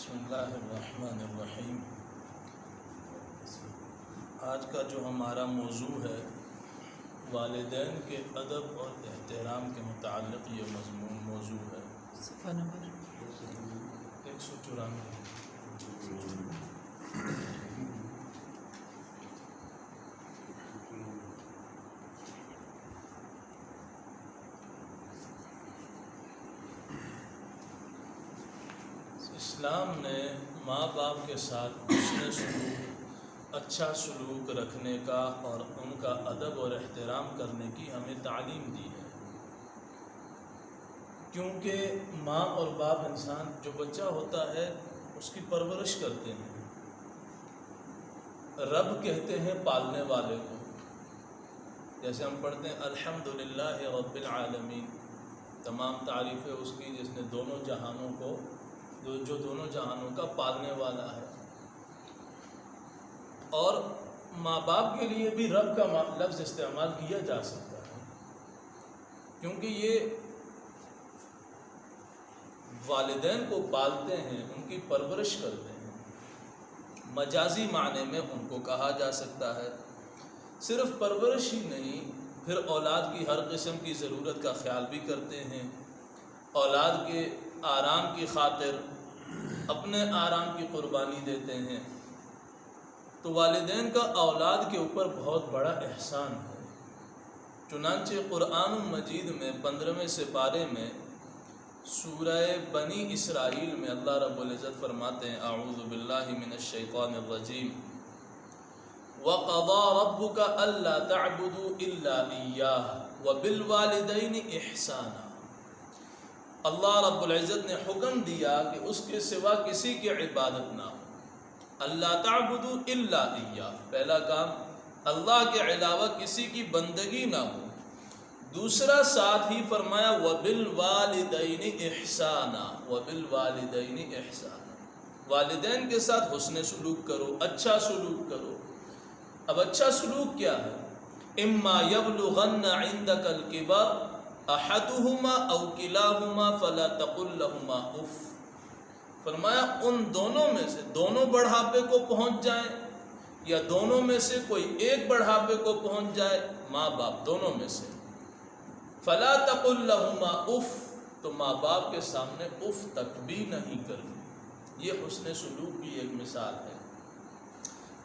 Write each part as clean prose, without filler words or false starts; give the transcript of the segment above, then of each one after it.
بسم اللہ الرحمن الرحیم۔ آج کا جو ہمارا موضوع ہے والدین کے ادب اور احترام کے متعلق یہ موضوع ہے۔ صفحہ نمبر 194۔ اسلام نے ماں باپ کے ساتھ حسن سلوک، اچھا سلوک رکھنے کا اور ان کا ادب اور احترام کرنے کی ہمیں تعلیم دی ہے، کیونکہ ماں اور باپ انسان جو بچہ ہوتا ہے اس کی پرورش کرتے ہیں۔ رب کہتے ہیں پالنے والے کو، جیسے ہم پڑھتے ہیں الحمدللہ رب العالمین، تمام تعریفیں اس کی جس نے دونوں جہانوں کو جو دونوں جہانوں کا پالنے والا ہے۔ اور ماں باپ کے لیے بھی رب کا لفظ استعمال کیا جا سکتا ہے، کیونکہ یہ والدین کو پالتے ہیں، ان کی پرورش کرتے ہیں۔ مجازی معنی میں ان کو کہا جا سکتا ہے۔ صرف پرورش ہی نہیں، پھر اولاد کی ہر قسم کی ضرورت کا خیال بھی کرتے ہیں، اولاد کے آرام کی خاطر اپنے آرام کی قربانی دیتے ہیں۔ تو والدین کا اولاد کے اوپر بہت بڑا احسان ہے۔ چنانچہ قرآن مجید میں 15ویں سپارے میں سورہ بنی اسرائیل میں اللہ رب العزت فرماتے ہیں اعوذ باللہ من الشیطان الرجیم وَقَضَى رَبُّكَ أَلَّا تَعْبُدُوا إِلَّا إِيَّاهُ وَبِالْوَالِدَيْنِ إِحْسَانًا۔ اللہ رب العزت نے حکم دیا کہ اس کے سوا کسی کی عبادت نہ ہو۔ اللہ تعبدوا الا اياه، پہلا کام اللہ کے علاوہ کسی کی بندگی نہ ہو۔ دوسرا ساتھ ہی فرمایا وبالوالدین احسانا، وبالوالدین احسانا، والدین کے ساتھ حسن سلوک کرو، اچھا سلوک کرو۔ اب اچھا سلوک کیا ہے؟ اما یبلغن عندک الکبر احدہما او کلاہما فلا تقل لہما اف۔ فرمایا ان دونوں میں سے دونوں بڑھاپے کو پہنچ جائیں یا دونوں میں سے کوئی ایک بڑھاپے کو پہنچ جائے، ماں باپ دونوں میں سے، فلا تقل لہما اف، تو ماں باپ کے سامنے اف تک بھی نہیں کرنی۔ یہ حسن سلوک کی ایک مثال ہے۔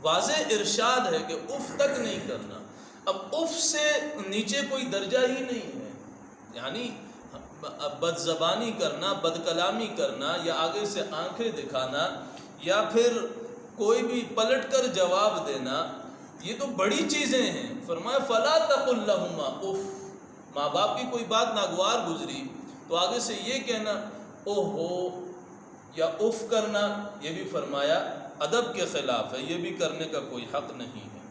واضح ارشاد ہے کہ اف تک نہیں کرنا۔ اب اف سے نیچے کوئی درجہ ہی نہیں ہے، یعنی بد زبانی کرنا، بد کلامی کرنا، یا آگے سے آنکھیں دکھانا، یا پھر کوئی بھی پلٹ کر جواب دینا، یہ تو بڑی چیزیں ہیں۔ فرمایا فلا تقل لہما اف، ماں باپ کی کوئی بات ناگوار گزری تو آگے سے یہ کہنا او ہو یا اف کرنا، یہ بھی فرمایا ادب کے خلاف ہے، یہ بھی کرنے کا کوئی حق نہیں ہے۔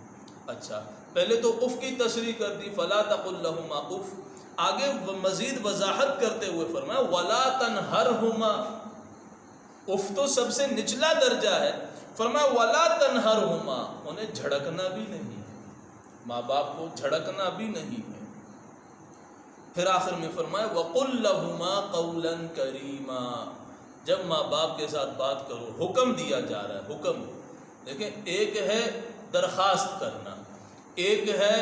اچھا، پہلے تو اف کی تصریح کر دی فلا تقل لہما اف، آگے مزید وضاحت کرتے ہوئے فرمایا ولا تنہرہما، اف تو سب سے نچلا درجہ ہے، فرمایا ولا تنہرہما، انہیں جھڑکنا بھی نہیں ہے، ماں باپ کو جھڑکنا بھی نہیں ہے۔ پھر آخر میں فرمایا وقل لہما قولا کریما، جب ماں باپ کے ساتھ بات کرو، حکم دیا جا رہا ہے، حکم دیکھیں، ایک ہے درخواست کرنا، ایک ہے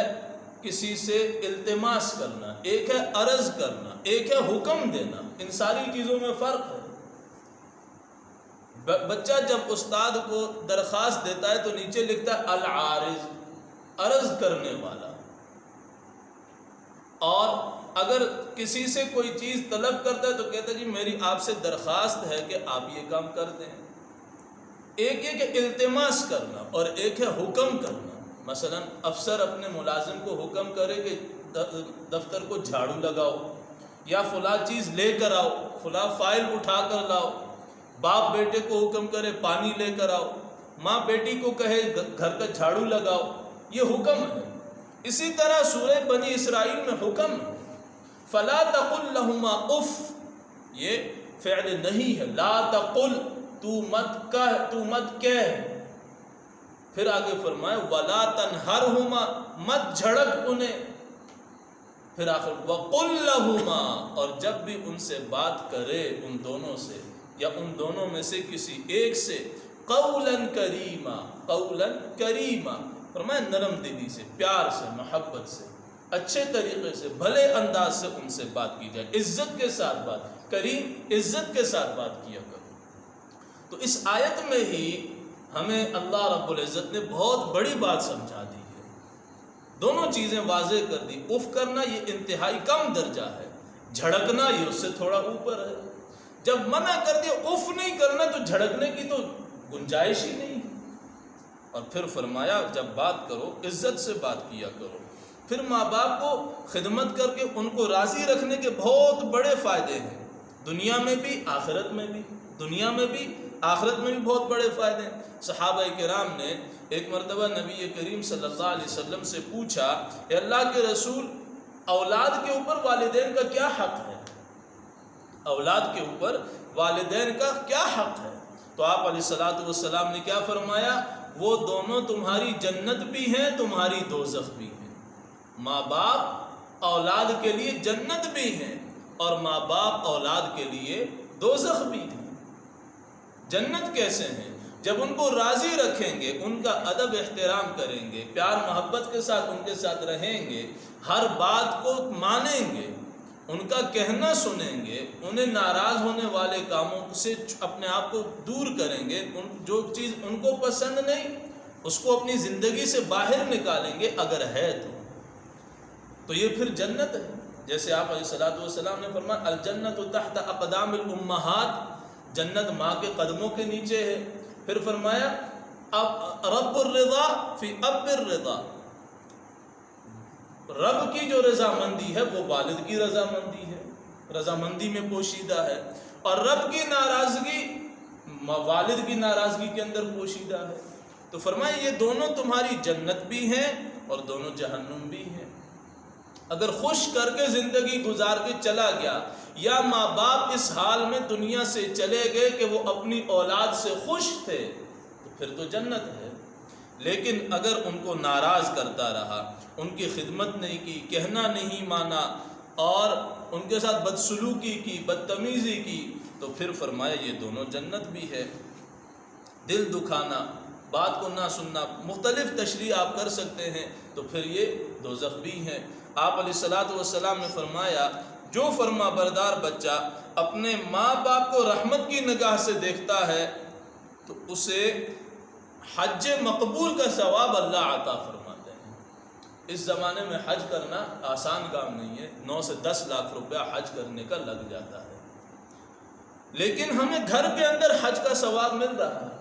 کسی سے التماس کرنا، ایک ہے عرض کرنا، ایک ہے حکم دینا، ان ساری چیزوں میں فرق ہے۔ بچہ جب استاد کو درخواست دیتا ہے تو نیچے لکھتا ہے العارض، عرض کرنے والا، اور اگر کسی سے کوئی چیز طلب کرتا ہے تو کہتا ہے جی میری آپ سے درخواست ہے کہ آپ یہ کام کر دیں۔ ایک ہے کہ التماس کرنا اور ایک ہے حکم کرنا۔ مثلا افسر اپنے ملازم کو حکم کرے کہ دفتر کو جھاڑو لگاؤ، یا فلاں چیز لے کر آؤ، فلاں فائل اٹھا کر لاؤ، باپ بیٹے کو حکم کرے پانی لے کر آؤ، ماں بیٹی کو کہے گھر کا جھاڑو لگاؤ، یہ حکم ہے۔ اسی طرح سورہ بنی اسرائیل میں حکم ہے فلا تقل لہما اف، یہ فعل نہیں ہے، لا تقل، تو مت کہہ۔ پھر آگے فرمائے ولا تنہرہما، مت جھڑک انہیں۔ پھر آخر وقل لہما، اور جب بھی ان سے بات کرے ان دونوں سے یا ان دونوں میں سے کسی ایک سے قولاً کریما، قولاً کریما فرمایا نرم دلی سے، پیار سے، محبت سے، اچھے طریقے سے، بھلے انداز سے ان سے بات کی جائے، عزت کے ساتھ بات، کریم عزت کے ساتھ بات کیا کرو۔ تو اس آیت میں ہی ہمیں اللہ رب العزت نے بہت بڑی بات سمجھا دی ہے، دونوں چیزیں واضح کر دی۔ اف کرنا یہ انتہائی کم درجہ ہے، جھڑکنا یہ اس سے تھوڑا اوپر ہے۔ جب منع کر دیا اف نہیں کرنا تو جھڑکنے کی تو گنجائش ہی نہیں۔ اور پھر فرمایا جب بات کرو عزت سے بات کیا کرو۔ پھر ماں باپ کو خدمت کر کے ان کو راضی رکھنے کے بہت بڑے فائدے ہیں، دنیا میں بھی آخرت میں بھی، دنیا میں بھی آخرت میں بھی بہت بڑے فائدے ہیں۔ صحابہ کرام نے ایک مرتبہ نبی کریم صلی اللہ علیہ وسلم سے پوچھا کہ اللہ کے رسول، اولاد کے اوپر والدین کا کیا حق ہے؟ اولاد کے اوپر والدین کا کیا حق ہے؟ تو آپ علیہ الصلوۃ والسلام نے کیا فرمایا؟ وہ دونوں تمہاری جنت بھی ہیں، تمہاری دوزخ بھی ہیں۔ ماں باپ اولاد کے لیے جنت بھی ہیں اور ماں باپ اولاد کے لیے دوزخ بھی ہیں۔ جنت کیسے ہیں؟ جب ان کو راضی رکھیں گے، ان کا ادب احترام کریں گے، پیار محبت کے ساتھ ان کے ساتھ رہیں گے، ہر بات کو مانیں گے، ان کا کہنا سنیں گے، انہیں ناراض ہونے والے کاموں سے اپنے آپ کو دور کریں گے، جو چیز ان کو پسند نہیں اس کو اپنی زندگی سے باہر نکالیں گے اگر ہے تو یہ پھر جنت ہے۔ جیسے آپ علیہ الصلوۃ والسلام نے فرمایا الجنت تحت اقدام الامہات، جنت ماں کے قدموں کے نیچے ہے۔ پھر فرمایا اب رب الرضا فی اب الرضا، رب کی جو رضامندی ہے وہ والد کی رضامندی ہے، رضامندی میں پوشیدہ ہے، اور رب کی ناراضگی والد کی ناراضگی کے اندر پوشیدہ ہے۔ تو فرمایا یہ دونوں تمہاری جنت بھی ہیں اور دونوں جہنم بھی ہیں۔ اگر خوش کر کے زندگی گزار کے چلا گیا، یا ماں باپ اس حال میں دنیا سے چلے گئے کہ وہ اپنی اولاد سے خوش تھے، تو پھر تو جنت ہے۔ لیکن اگر ان کو ناراض کرتا رہا، ان کی خدمت نہیں کی، کہنا نہیں مانا اور ان کے ساتھ بدسلوکی کی، بدتمیزی کی، تو پھر فرمایا یہ دونوں جنت بھی ہے۔ دل دکھانا، بات کو نہ سننا، مختلف تشریح آپ کر سکتے ہیں، تو پھر یہ دوزخ بھی ہیں۔ آپ علیہ الصلوۃ والسلام نے فرمایا جو فرما بردار بچہ اپنے ماں باپ کو رحمت کی نگاہ سے دیکھتا ہے تو اسے حج مقبول کا ثواب اللہ عطا فرماتے ہیں۔ اس زمانے میں حج کرنا آسان کام نہیں ہے، 9 سے 10 لاکھ روپیہ حج کرنے کا لگ جاتا ہے، لیکن ہمیں گھر کے اندر حج کا ثواب مل رہا ہے۔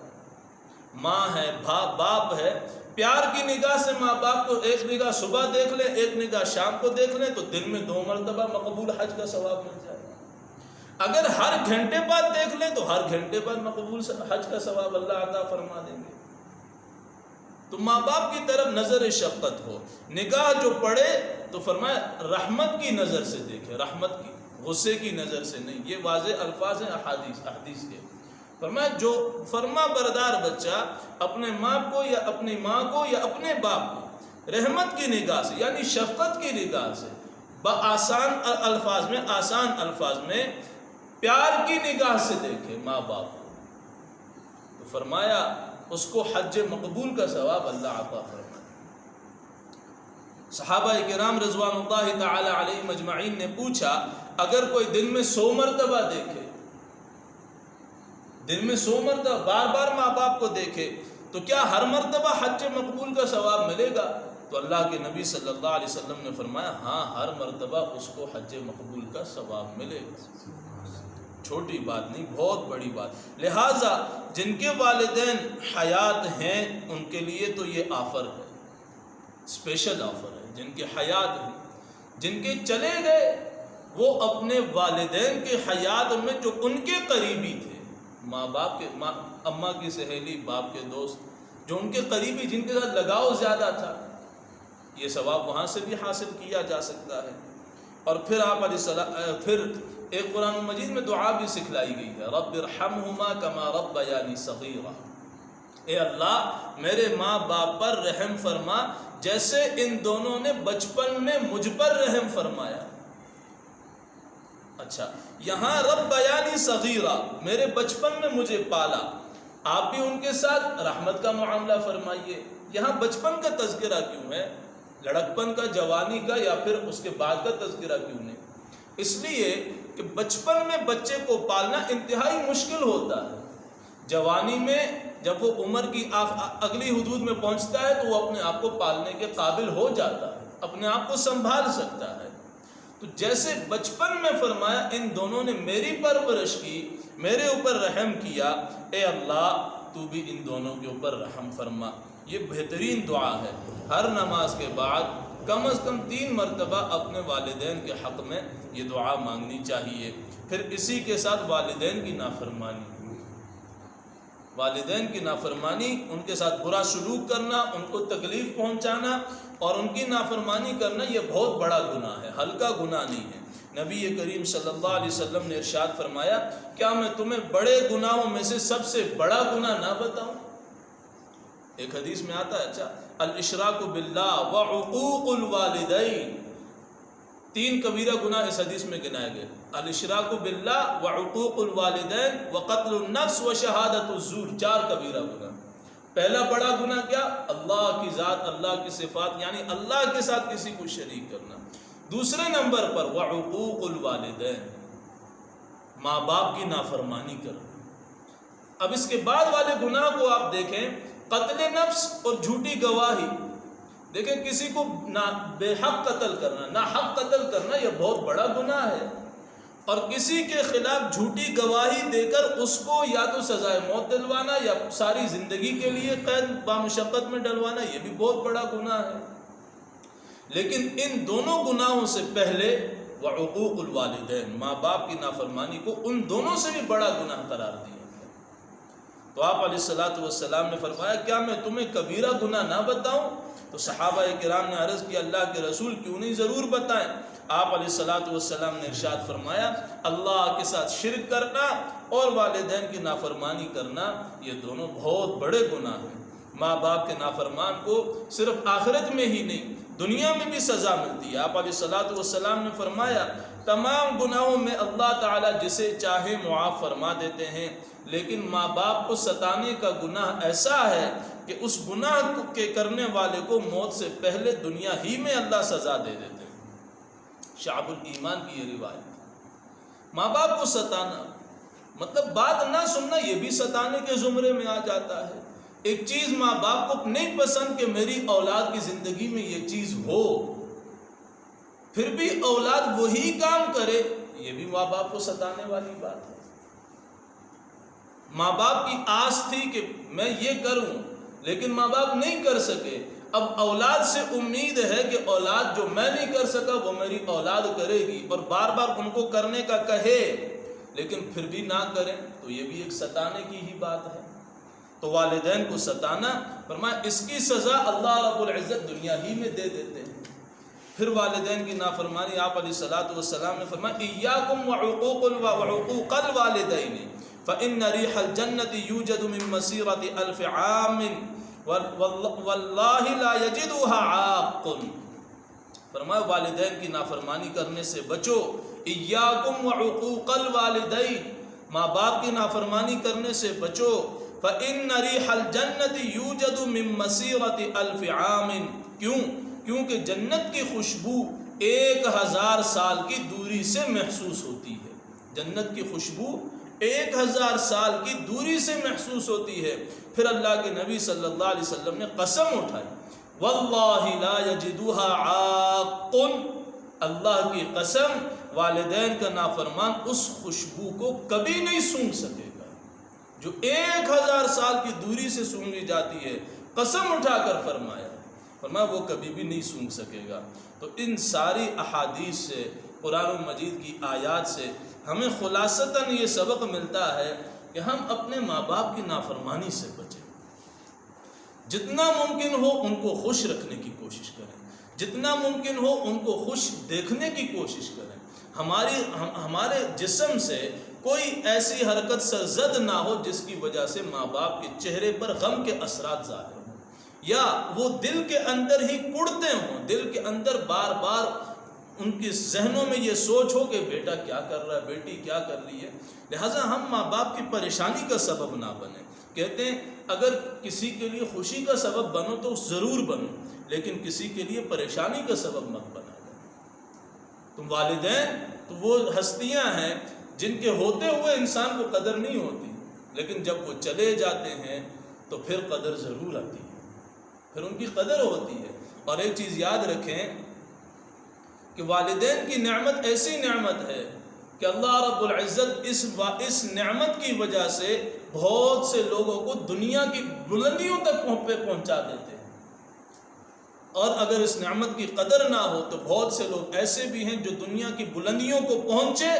ماں ہے، باپ ہے، پیار کی نگاہ سے ماں باپ کو ایک نگاہ صبح دیکھ لیں، ایک نگاہ شام کو دیکھ لیں، تو دن میں 2 مرتبہ مقبول حج کا ثواب مل جائے گا۔ اگر ہر گھنٹے بعد دیکھ لیں تو ہر گھنٹے بعد مقبول حج کا ثواب اللہ عطا فرما دیں گے۔ تو ماں باپ کی طرف نظر شفقت ہو، نگاہ جو پڑے تو فرمایا رحمت کی نظر سے دیکھے، رحمت کی، غصے کی نظر سے نہیں۔ یہ واضح الفاظ ہیں احادیث کے۔ فرمایا جو فرما بردار بچہ اپنے ماں کو یا اپنی ماں کو یا اپنے باپ کو رحمت کی نگاہ سے یعنی شفقت کی نگاہ سے، آسان الفاظ میں پیار کی نگاہ سے دیکھے ماں باپ کو، تو فرمایا اس کو حج مقبول کا ثواب اللہ عطا فرمائے۔ صحابہ کرام رضوان اللہ تعالی علیہم اجمعین نے پوچھا اگر کوئی دن میں 100 مرتبہ دیکھے، دن میں 100 مرتبہ بار بار ماں باپ کو دیکھے، تو کیا ہر مرتبہ حج مقبول کا ثواب ملے گا؟ تو اللہ کے نبی صلی اللہ علیہ وسلم نے فرمایا ہاں، ہر مرتبہ اس کو حج مقبول کا ثواب ملے گا۔ چھوٹی بات نہیں، بہت بڑی بات۔ لہٰذا جن کے والدین حیات ہیں ان کے لیے تو یہ آفر ہے، اسپیشل آفر ہے۔ جن کے حیات ہیں، جن کے چلے گئے، وہ اپنے والدین کے حیات میں جو ان کے قریبی تھے، ماں باپ کے، اماں کی سہیلی، باپ کے دوست، جو ان کے قریبی، جن کے ساتھ لگاؤ زیادہ تھا، یہ ثواب وہاں سے بھی حاصل کیا جا سکتا ہے۔ اور پھر آپ پھر ایک قرآن مجید میں دعا بھی سکھلائی گئی ہے، رب ارحمہما کما ربیانی صغیرا، اے اللہ میرے ماں باپ پر رحم فرما جیسے ان دونوں نے بچپن میں مجھ پر رحم فرمایا۔ اچھا یہاں ربیانی صغیرہ، میرے بچپن میں مجھے پالا، آپ بھی ان کے ساتھ رحمت کا معاملہ فرمائیے۔ یہاں بچپن کا تذکرہ کیوں ہے؟ لڑکپن کا، جوانی کا، یا پھر اس کے بعد کا تذکرہ کیوں نہیں؟ اس لیے کہ بچپن میں بچے کو پالنا انتہائی مشکل ہوتا ہے۔ جوانی میں جب وہ عمر کی اگلی حدود میں پہنچتا ہے تو وہ اپنے آپ کو پالنے کے قابل ہو جاتا ہے، اپنے آپ کو سنبھال سکتا ہے۔ تو جیسے بچپن میں فرمایا ان دونوں نے میری پرورش کی، میرے اوپر رحم کیا، اے اللہ تو بھی ان دونوں کے اوپر رحم فرما۔ یہ بہترین دعا ہے۔ ہر نماز کے بعد کم از کم 3 مرتبہ اپنے والدین کے حق میں یہ دعا مانگنی چاہیے۔ پھر اسی کے ساتھ والدین کی نافرمانی، والدین کی نافرمانی، ان کے ساتھ برا سلوک کرنا، ان کو تکلیف پہنچانا اور ان کی نافرمانی کرنا، یہ بہت بڑا گناہ ہے، ہلکا گناہ نہیں ہے۔ نبی کریم صلی اللہ علیہ وسلم نے ارشاد فرمایا، کیا میں تمہیں بڑے گناہوں میں سے سب سے بڑا گناہ نہ بتاؤں؟ ایک حدیث میں آتا ہے اچھا الاشراک باللہ وعقوق الوالدین، 3 کبیرہ گناہ اس حدیث میں گنائے گئے، الاشراک باللہ وعقوق الوالدین وقتل النفس وشہادت الزور، 4 کبیرہ گناہ۔ پہلا بڑا گناہ کیا؟ اللہ کی ذات، اللہ کی صفات یعنی اللہ کے ساتھ کسی کو شریک کرنا۔ دوسرے نمبر پر وعقوق الوالدین، ماں باپ کی نافرمانی کرنا۔ اب اس کے بعد والے گناہ کو آپ دیکھیں، قتل نفس اور جھوٹی گواہی۔ دیکھیں کسی کو بے حق قتل کرنا، ناحق قتل کرنا، یہ بہت بڑا گناہ ہے، اور کسی کے خلاف جھوٹی گواہی دے کر اس کو یا تو سزائے موت دلوانا یا ساری زندگی کے لیے قید بامشقت میں ڈلوانا، یہ بھی بہت بڑا گناہ ہے۔ لیکن ان دونوں گناہوں سے پہلے وعقوق الوالدین، ماں باپ کی نافرمانی کو ان دونوں سے بھی بڑا گناہ قرار دیا۔ تو آپ علیہ الصلوۃ والسلام نے فرمایا، کیا میں تمہیں کبیرہ گناہ نہ بتاؤں؟ تو صحابہ کرام نے عرض کیا، اللہ کے رسول کیوں نہیں، ضرور بتائیں۔ آپ علیہ الصلوۃ والسلام نے ارشاد فرمایا، اللہ کے ساتھ شرک کرنا اور والدین کی نافرمانی کرنا، یہ دونوں بہت بڑے گناہ ہیں۔ ماں باپ کے نافرمان کو صرف آخرت میں ہی نہیں دنیا میں بھی سزا ملتی ہے۔ آپ علیہ الصلوۃ والسلام نے فرمایا، تمام گناہوں میں اللہ تعالیٰ جسے چاہے معاف فرما دیتے ہیں، لیکن ماں باپ کو ستانے کا گناہ ایسا ہے کہ اس گناہ کے کرنے والے کو موت سے پہلے دنیا ہی میں اللہ سزا دے دیتے ہیں۔ شعب الایمان کی یہ روایت۔ ماں باپ کو ستانا مطلب بات نہ سننا، یہ بھی ستانے کے زمرے میں آ جاتا ہے۔ ایک چیز ماں باپ کو نہیں پسند کہ میری اولاد کی زندگی میں یہ چیز ہو، پھر بھی اولاد وہی کام کرے، یہ بھی ماں باپ کو ستانے والی بات ہے۔ ماں باپ کی آس تھی کہ میں یہ کروں، لیکن ماں باپ نہیں کر سکے، اب اولاد سے امید ہے کہ اولاد جو میں نہیں کر سکا وہ میری اولاد کرے گی، اور بار بار ان کو کرنے کا کہے لیکن پھر بھی نہ کریں، تو یہ بھی ایک ستانے کی ہی بات ہے۔ تو والدین کو ستانا، فرمایا اس کی سزا اللہ رب العزت دنیا ہی میں دے دیتے ہیں۔ پھر والدین کی نافرمانی، آپ علیہ الصلوۃ والسلام نے فرمایا، ایاکم وعقوق الوالدین فإن ريح الجنة يوجد من مسيرة 1000 عام والله لا يجدها عاق۔ فرمایا والدین کی نافرمانی کرنے سے بچو، ایاکم وعقوق الوالدین، ماں باپ کی نافرمانی کرنے سے بچو، فإن ريح الجنة يوجد من مسيرة 1000 عام، کیونکہ جنت کی خوشبو 1000 سال کی دوری سے محسوس ہوتی ہے۔ جنت کی خوشبو 1000 سال کی دوری سے محسوس ہوتی ہے۔ پھر اللہ کے نبی صلی اللہ علیہ وسلم نے قسم اٹھائی، واللہ لا یجدوها عاق، اللہ کی قسم والدین کا نافرمان اس خوشبو کو کبھی نہیں سونگھ سکے گا جو 1000 سال کی دوری سے سونگھی جاتی ہے۔ قسم اٹھا کر فرمایا وہ کبھی بھی نہیں سونگھ سکے گا۔ تو ان ساری احادیث سے، قرآن مجید کی آیات سے ہمیں خلاصتاً یہ سبق ملتا ہے کہ ہم اپنے ماں باپ کی نافرمانی سے بچیں، جتنا ممکن ہو ان کو خوش رکھنے کی کوشش کریں، جتنا ممکن ہو ان کو خوش دیکھنے کی کوشش کریں۔ ہمارے جسم سے کوئی ایسی حرکت سرزد نہ ہو جس کی وجہ سے ماں باپ کے چہرے پر غم کے اثرات ظاہر ہوں، یا وہ دل کے اندر ہی کڑتے ہوں، دل کے اندر بار بار ان کے ذہنوں میں یہ سوچ ہو کہ بیٹا کیا کر رہا ہے، بیٹی کیا کر رہی ہے. لہٰذا ہم ماں باپ کی پریشانی کا سبب نہ بنیں. کہتے ہیں اگر کسی کے لیے خوشی کا سبب بنو تو ضرور بنو، لیکن کسی کے لیے پریشانی کا سبب مت بنا دو. تم والدین تو وہ ہستیاں ہیں جن کے ہوتے ہوئے انسان کو قدر نہیں ہوتی، لیکن جب وہ چلے جاتے ہیں تو پھر قدر ضرور آتی ہے، پھر ان کی قدر ہوتی ہے. اور ایک چیز یاد رکھیں کہ والدین کی نعمت ایسی نعمت ہے کہ اللہ رب العزت اس نعمت کی وجہ سے بہت سے لوگوں کو دنیا کی بلندیوں تک پہنچا دیتے ہیں. اور اگر اس نعمت کی قدر نہ ہو تو بہت سے لوگ ایسے بھی ہیں جو دنیا کی بلندیوں کو پہنچے،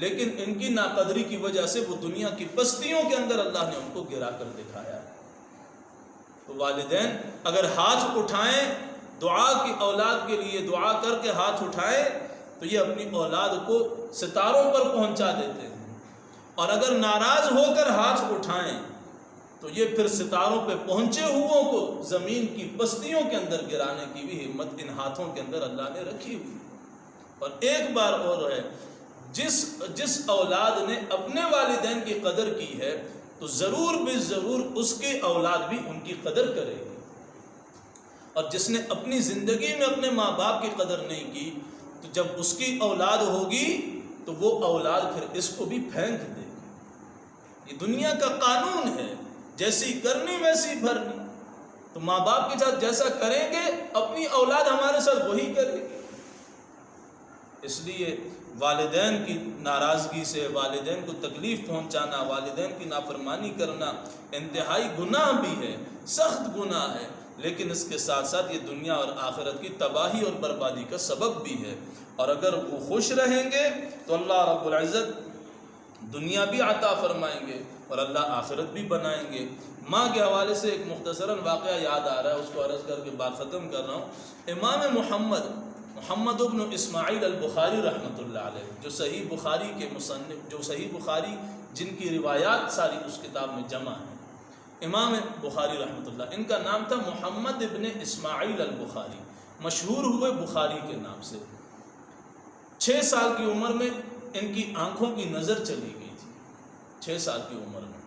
لیکن ان کی ناقدری کی وجہ سے وہ دنیا کی پستیوں کے اندر اللہ نے ان کو گرا کر دکھایا. تو والدین اگر ہاتھ اٹھائیں دعا کی اولاد کے لیے، دعا کر کے ہاتھ اٹھائیں تو یہ اپنی اولاد کو ستاروں پر پہنچا دیتے ہیں، اور اگر ناراض ہو کر ہاتھ اٹھائیں تو یہ پھر ستاروں پہ پہنچے ہوئوں کو زمین کی پستیوں کے اندر گرانے کی بھی ہمت ان ہاتھوں کے اندر اللہ نے رکھی ہوئی. اور ایک بار اور ہے، جس اولاد نے اپنے والدین کی قدر کی ہے تو ضرور بھی ضرور اس کی اولاد بھی ان کی قدر کرے گی. اور جس نے اپنی زندگی میں اپنے ماں باپ کی قدر نہیں کی تو جب اس کی اولاد ہوگی تو وہ اولاد پھر اس کو بھی پھینک دے گی. یہ دنیا کا قانون ہے، جیسی کرنی ویسی بھرنی. تو ماں باپ کے ساتھ جیسا کریں گے اپنی اولاد ہمارے ساتھ وہی کرے گی. اس لیے والدین کی ناراضگی سے، والدین کو تکلیف پہنچانا، والدین کی نافرمانی کرنا انتہائی گناہ بھی ہے، سخت گناہ ہے، لیکن اس کے ساتھ ساتھ یہ دنیا اور آخرت کی تباہی اور بربادی کا سبب بھی ہے. اور اگر وہ خوش رہیں گے تو اللہ رب العزت دنیا بھی عطا فرمائیں گے اور اللہ آخرت بھی بنائیں گے. ماں کے حوالے سے ایک مختصراً واقعہ یاد آ رہا ہے، اس کو عرض کر کے بات ختم کر رہا ہوں. امام محمد ابن اسماعیل البخاری رحمۃ اللہ علیہ، جو صحیح بخاری کے مصنف، جو صحیح بخاری جن کی روایات ساری اس کتاب میں جمع ہیں، امام بخاری رحمۃ اللہ، ان کا نام تھا محمد ابن اسماعیل البخاری، مشہور ہوئے بخاری کے نام سے. 6 سال کی عمر میں ان کی آنکھوں کی نظر چلی گئی تھی. 6 سال کی عمر میں،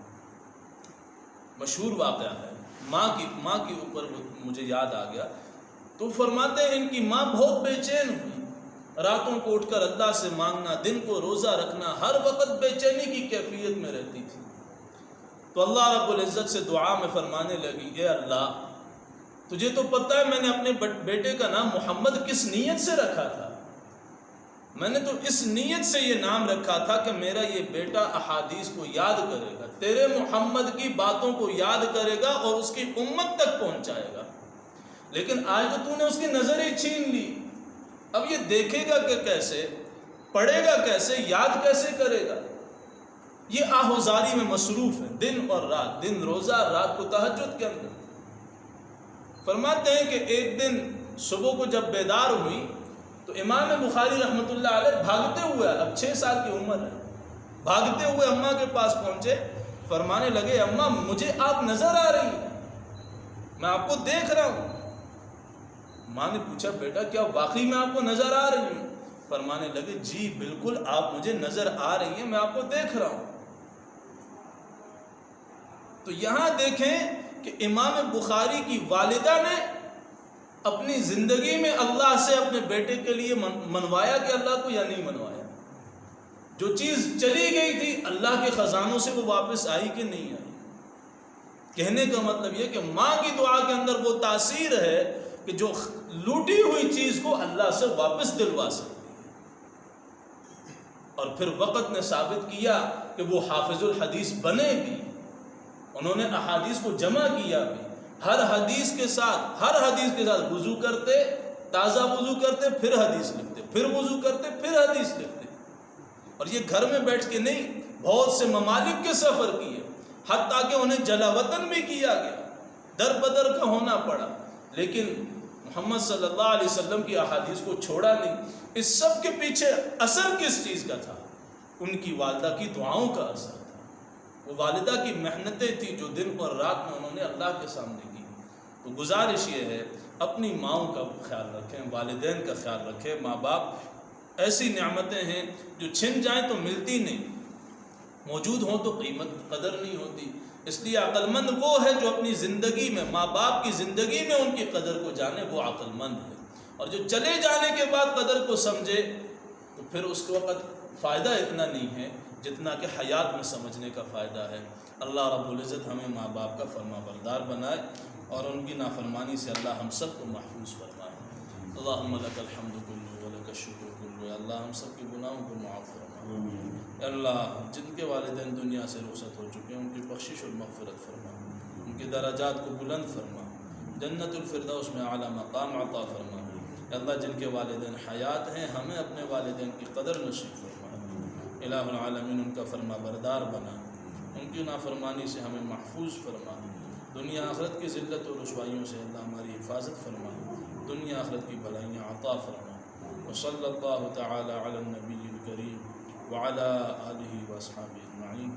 مشہور واقعہ ہے. ماں کی اوپر مجھے یاد آ گیا. تو فرماتے ہیں ان کی ماں بہت بے چین ہوئی، راتوں کو اٹھ کر اللہ سے مانگنا، دن کو روزہ رکھنا، ہر وقت بے چینی کی کیفیت میں رہتی تھی. تو اللہ رب العزت سے دعا میں فرمانے لگی، اے اللہ تجھے تو پتہ ہے میں نے اپنے بیٹے کا نام محمد کس نیت سے رکھا تھا. میں نے تو اس نیت سے یہ نام رکھا تھا کہ میرا یہ بیٹا احادیث کو یاد کرے گا، تیرے محمد کی باتوں کو یاد کرے گا اور اس کی امت تک پہنچائے گا. لیکن آج تو نے اس کی نظر ہی چھین لی. اب یہ دیکھے گا کہ کیسے، پڑھے گا کیسے، یاد کیسے کرے گا. یہ آہوزاری میں مصروف ہے دن اور رات، دن روزہ، رات کو تہجد کے اندر. فرماتے ہیں کہ ایک دن صبح کو جب بیدار ہوئی تو امام بخاری رحمۃ اللہ علیہ بھاگتے ہوئے، اب 6 سال کی عمر ہے، بھاگتے ہوئے اماں کے پاس پہنچے. فرمانے لگے، اماں مجھے آپ نظر آ رہی ہیں، میں آپ کو دیکھ رہا ہوں. ماں نے پوچھا، بیٹا کیا واقعی میں آپ کو نظر آ رہی ہوں؟ فرمانے لگے، جی بالکل آپ مجھے نظر آ رہی ہیں، میں آپ کو دیکھ رہا ہوں. تو یہاں دیکھیں کہ امام بخاری کی والدہ نے اپنی زندگی میں اللہ سے اپنے بیٹے کے لیے منوایا کہ اللہ کو یا نہیں منوایا. جو چیز چلی گئی تھی اللہ کے خزانوں سے وہ واپس آئی کہ نہیں آئی. کہنے کا مطلب یہ کہ ماں کی دعا کے اندر وہ تاثیر ہے کہ جو لوٹی ہوئی چیز کو اللہ سے واپس دلوا سکتی ہے. اور پھر وقت نے ثابت کیا کہ وہ حافظ الحدیث بنے بھی، انہوں نے احادیث کو جمع کیا بھی. ہر حدیث کے ساتھ وضو کرتے، تازہ وضو کرتے، پھر حدیث لکھتے، پھر وضو کرتے، پھر حدیث لکھتے. اور یہ گھر میں بیٹھ کے نہیں، بہت سے ممالک کے سفر کیے، حتیٰ کہ انہیں جلا وطن بھی کیا گیا، در بدر کا ہونا پڑا، لیکن محمد صلی اللہ علیہ وسلم کی احادیث کو چھوڑا نہیں. اس سب کے پیچھے اثر کس چیز کا تھا؟ ان کی والدہ کی دعاؤں کا اثر تھا. وہ والدہ کی محنتیں تھیں جو دن اور رات میں انہوں نے اللہ کے سامنے کی. تو گزارش یہ ہے اپنی ماؤں کا خیال رکھیں، والدین کا خیال رکھیں۔ ماں باپ ایسی نعمتیں ہیں جو چھن جائیں تو ملتی نہیں، موجود ہوں تو قدر نہیں ہوتی۔ اس لیے عقل مند وہ ہے جو اپنی زندگی میں، ماں باپ کی زندگی میں ان کی قدر کو جانے، وہ عقل مند ہے۔ اور جو چلے جانے کے بعد قدر کو سمجھے تو پھر اس کے وقت فائدہ اتنا نہیں ہے جتنا کہ حیات میں سمجھنے کا فائدہ ہے۔ اللہ رب العزت ہمیں ماں باپ کا فرما بردار بنائے اور ان کی نافرمانی سے اللہ ہم سب کو محفوظ فرمائے۔ اللہم لک الحمد کلہ ولک الشکر کلہ۔ اللہ ہم سب کے گناہوں کو معاف فرما۔ اللہ جن کے والدین دنیا سے رخصت ہو چکے ہیں ان کی بخشش اور مغفرت فرما، ان کے درجات کو بلند فرما، جنت الفردوس میں اعلیٰ مقام عطا فرما۔ اللہ جن کے والدین حیات ہیں ہمیں اپنے والدین کی قدر نصیب فرما۔ الہ العالمین ان کا فرما بردار بنا، ان کی نافرمانی سے ہمیں محفوظ فرما۔ دنیا آخرت کی ذلت و رسوائیوں سے اللہ ہماری حفاظت فرما، دنیا آخرت کی بھلائیاں عطا فرما۔ وصلی اللہ تعالی علی النبی الکریم وعلی آلہ واصحابہ اجمعین۔